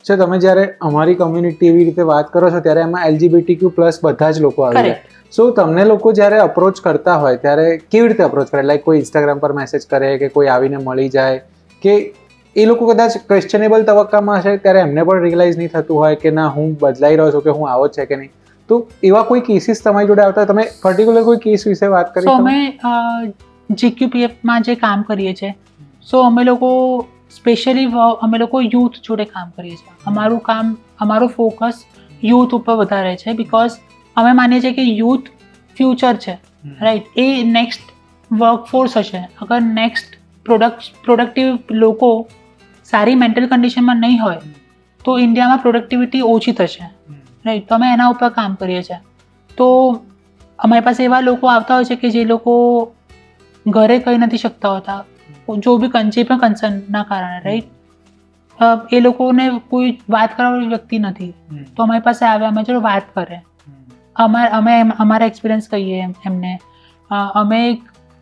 છે તમે જ્યારે અમારી કોમ્યુનિટી એવી રીતે વાત કરો છો ત્યારે એમાં LGBTQ+ બધા જ લોકો આવી જાય. સો તમને લોકો જ્યારે અપ્રોચ કરતા હોય ત્યારે કેવી રીતે અપ્રોચ કરે? લાઈક કોઈ ઇન્સ્ટાગ્રામ પર મેસેજ કરે કે કોઈ આવીને મળી જાય, કે એ લોકો કદાચ ક્વેશ્ચનેબલ તબક્કામાં હશે ત્યારે એમને પણ રિયલાઇઝ નહીં થતું હોય કે ના હું બદલાઈ રહ્યો છું કે હું આવો છે કે નહીં. તો એવા કોઈ કેસીસ તમારી જોડે આવતા તમે પર્ટિક્યુલર કોઈ કેસ વિશે વાત કરી? સો અમે GQPFમાં જે કામ કરીએ છીએ, સો અમે લોકો સ્પેશિયલી અમે લોકો યુથ જોડે કામ કરીએ છીએ. અમારું ફોકસ યુથ ઉપર વધારે છે, બિકોઝ અમે માનીએ છીએ કે યુથ ફ્યુચર છે, રાઈટ? એ નેક્સ્ટ વર્કફોર્સ હશે. અગર નેક્સ્ટ પ્રોડક્ટિવ લોકો સારી મેન્ટલ કન્ડિશનમાં નહીં હોય તો ઇન્ડિયામાં પ્રોડક્ટિવિટી ઓછી થશે, રાઈટ? તો અમે એના ઉપર કામ કરીએ છીએ. તો અમારી પાસે એવા લોકો આવતા હોય છે કે જે લોકો ઘરે કહી નથી શકતા હોતા, જે પણ કન્સર્નના કારણે, રાઈટ? એ લોકોને કોઈ વાત કરવાની વ્યક્તિ નથી, તો અમારી પાસે આવે, અમે જોડે વાત કરે, અમે અમારા એક્સપિરિયન્સ કહીએ એમને.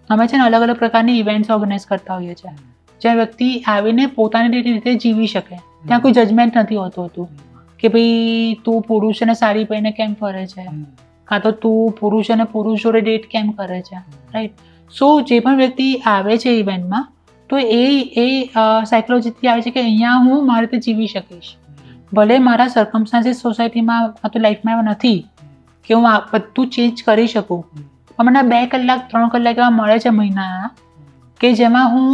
અમે છે ને અલગ અલગ પ્રકારની ઇવેન્ટ્સ ઓર્ગેનાઇઝ કરતા હોઈએ છીએ જ્યાં વ્યક્તિ આવીને પોતાની રીતે જીવી શકે. ત્યાં કોઈ જજમેન્ટ નથી હોતું કે ભાઈ તું પુરુષ અને સાડી પહેરીને કેમ ફરે છે, કાં તો તું પુરુષ અને પુરુષ જોડે ડેટ કેમ કરે છે, રાઈટ? સો જે પણ વ્યક્તિ આવે છે ઇવેન્ટમાં, તો એ સાયકોલોજીથી આવે છે કે અહીંયા હું મારી રીતે જીવી શકીશ. ભલે મારા સર્કમસ્ટાન્સીસ સોસાયટીમાં તો લાઈફમાં એવા નથી કે હું આ બધું ચેન્જ કરી શકું, મને 2 કલાક 3 કલાક એવા મળે છે મહિનાના કે જેમાં હું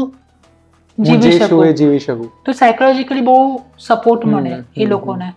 જીવી શકું. તો સાયકોલોજીકલી બહુ સપોર્ટ મળે એ લોકોને.